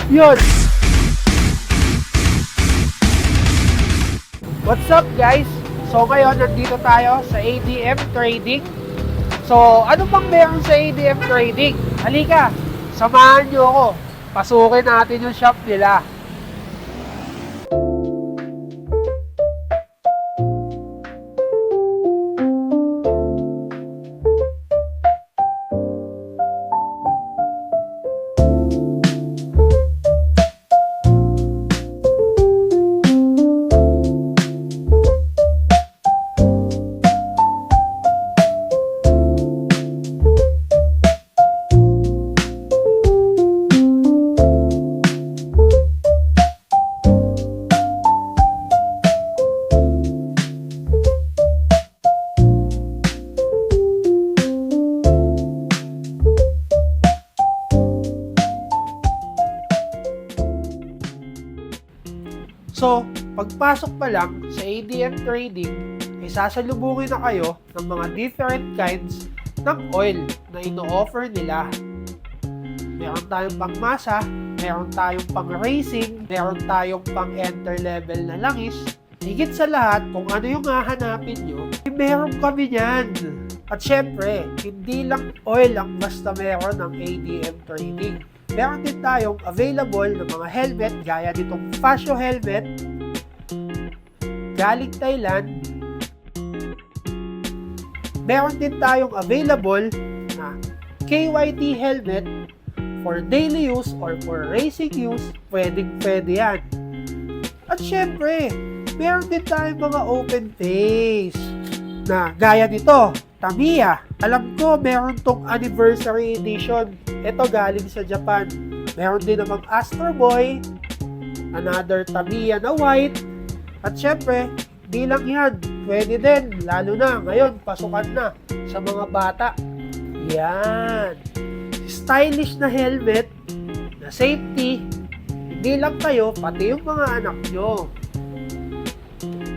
Yun! What's up guys? So ngayon nandito tayo sa ADM Trading. So ano bang meron sa ADM Trading? Halika, samahan nyo ako. Pasukin natin yung shop nila. So, pagpasok pa lang sa ADM Trading, ay sasalubungin na kayo ng mga different kinds ng oil na ino-offer nila. Meron tayong pang masa, meron tayong pang racing, meron tayong pang enter level na langis. Higit sa lahat, kung ano yung hahanapin nyo, meron kami yan. At syempre, hindi lang oil ang basta meron ng ADM Trading. Meron din tayong available na mga helmet gaya nitong Fascio helmet galing Thailand. Meron din tayong available na KYT helmet for daily use or for racing use. Pwede yan. At syempre, meron din tayong mga open face na gaya nito, Tamiya. Alam ko meron tong anniversary edition. Ito galing sa Japan. Meron din namang Astro Boy, another Tamiya na white. At syempre, di lang yan. Pwede din, lalo na ngayon, pasukan na sa mga bata. Yan. Stylish na helmet, na safety. Hindi lang kayo, pati yung mga anak nyo.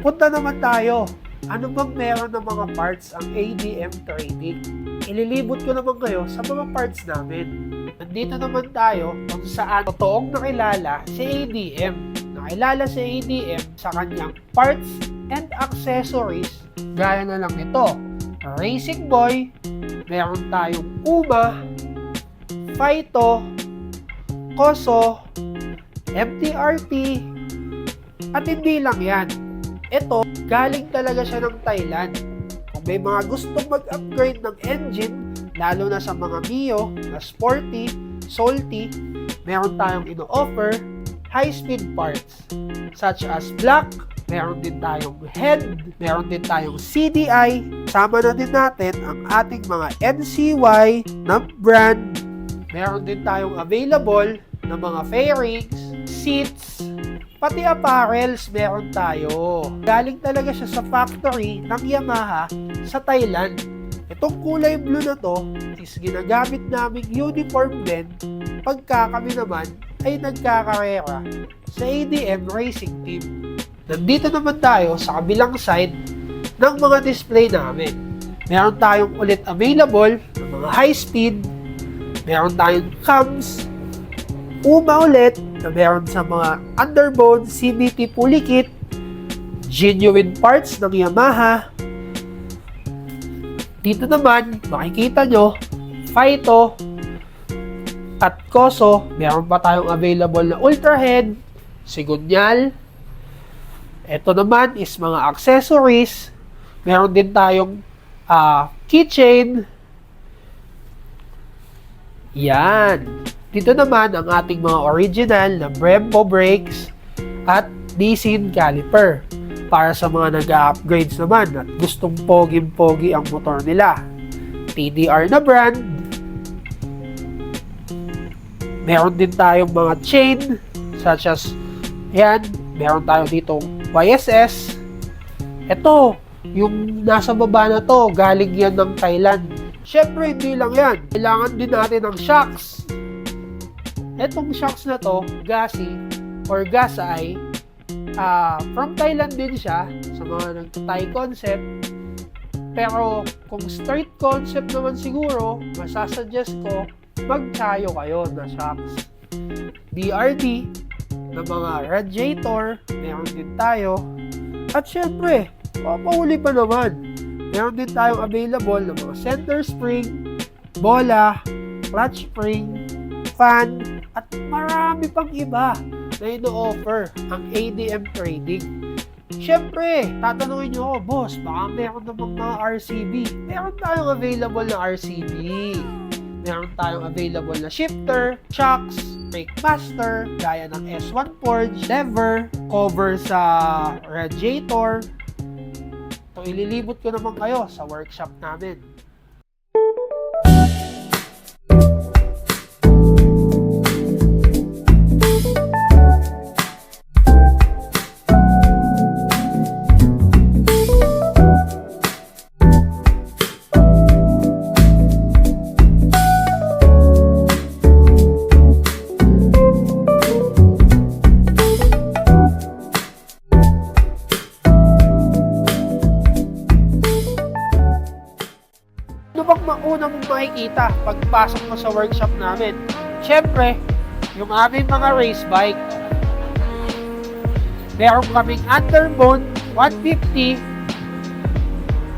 Punta naman tayo. Ano bang meron ng mga parts ang ADM Trading? Ililibot ko naman kayo sa mga parts namin. Nandito naman tayo kung saan totoong nakilala si ADM. Nakilala si ADM sa kanyang parts and accessories. Gaya na lang ito, Racing Boy, meron tayong Uma, Faito, Koso, MTRT, at hindi lang yan. Ito, galing talaga siya ng Thailand. Kung may mga gustong mag-upgrade ng engine, lalo na sa mga Mio, na sporty, salty, meron tayong ino-offer high-speed parts such as black, meron din tayong head, meron din tayong CDI, sama na din natin ang ating mga NCY na brand, meron din tayong available na mga fairings, seats, pati apparels meron tayo. Galing talaga siya sa factory ng Yamaha sa Thailand. Itong kulay blue na to is ginagamit naming uniform din pagka kami naman ay nagkakarera sa ADM Racing Team. Nandito naman tayo sa kabilang side ng mga display namin. Meron tayong ulit available ng mga high speed, meron tayong cams, Uma ulit na meron sa mga underbone CVT pulley kit, genuine parts ng Yamaha. Dito naman, makikita nyo, Faito at Koso, meron pa tayong available na Ultra Head, Sigunyal. Ito naman is mga accessories. Meron din tayong keychain. Yan. Dito naman ang ating mga original na Brembo brakes at Nissin caliper para sa mga nag-upgrades naman at gustong poging-pogi ang motor nila. TDR na brand. Meron din tayong mga chain such as yan, meron tayo ditong YSS. Ito, yung nasa baba na to, galing yan ng Thailand. Syempre, hindi lang yan. Kailangan din natin ng shocks. Etong shocks na to, Gasi or Gasai, from Thailand din siya sa mga nag-Thai concept. Pero kung straight concept naman siguro, masasuggest ko magchayo kayo na shocks. DRD, ng mga radiator, meron din tayo. At syempre, papauli pa naman, meron din tayong available ng mga center spring, bola, clutch spring, fan, at marami pang iba na ino-offer ang ADM Trading. Syempre, tatanungin nyo ako, boss, baka meron namang mga RCB. Meron tayong available na RCB. Meron tayong available na shifter, shocks, brake master, gaya ng S1 forge, lever, cover sa radiator. Ito, ililibot ko naman kayo sa workshop namin. Ano bang mauna mong makikita pagpasok mo sa workshop namin? Siyempre, yung aming mga race bike. Meron kaming Underbone 150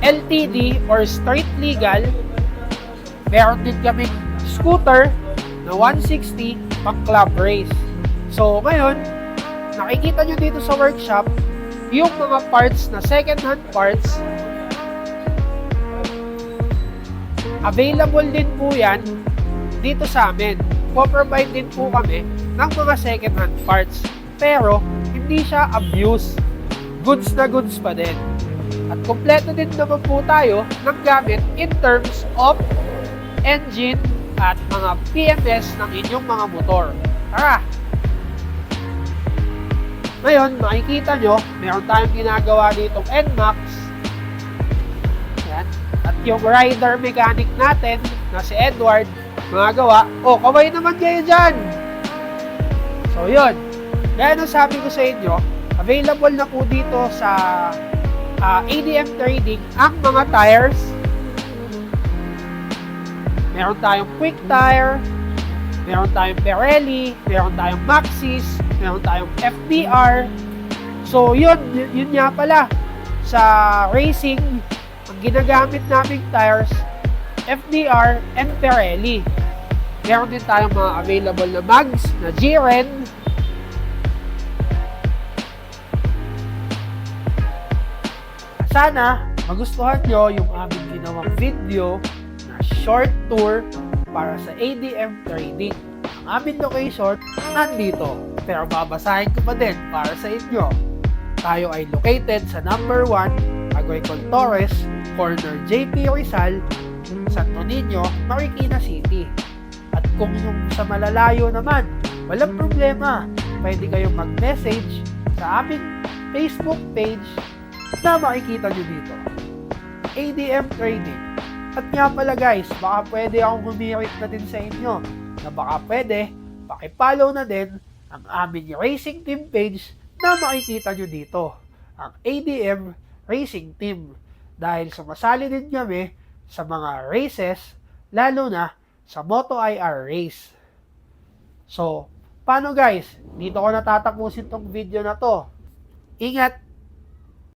LTD or street legal. Meron din kaming scooter na 160 pang club race. So ngayon, nakikita nyo dito sa workshop yung mga parts na second-hand parts. Available din po yan dito sa amin. Po-provide din po kami ng mga second-hand parts. Pero, hindi siya abuse. Goods na goods pa din. At kompleto din naman po tayo ng gamit in terms of engine at mga PMS ng inyong mga motor. Tara! Ngayon, makikita nyo, meron tayong ginagawa ditong NMAX. Yan. At yung rider mechanic natin na si Edward, magagawa. Oh, kaway naman kayo dyan! So, yun. Gaya nung sabi ko sa inyo, available na po dito sa ADM Trading ang mga tires. Meron tayong Quick Tire, meron tayong Pirelli, meron tayong Maxxis, meron tayong FBR. So, yun nga pala. Sa racing, ang ginagamit naming tires, FBR and Pirelli. Meron din tayong mga available na mags na Jiren. Sana magustuhan nyo yung aming ginawang video na short tour para sa ADM Trading. Ang aming location nandito, pero babasahin ko pa din para sa inyo. Tayo ay located sa number 1 Agoycol Torres, corner JP Rizal, Santo Niño, Marikina City. At kung yung sa malalayo naman, walang problema. Pwede kayong mag-message sa aming Facebook page na makikita nyo dito. ADM Trading. At nga pala guys, baka pwede akong humirit na din sa inyo na baka pwede, pakipollow na din ang aming racing team page na makikita nyo dito. Ang ADM Racing Team. Dahil sumasali din kami sa mga races, lalo na sa Moto IR race. So, paano guys? Dito ko natatapusin tong video na to. Ingat!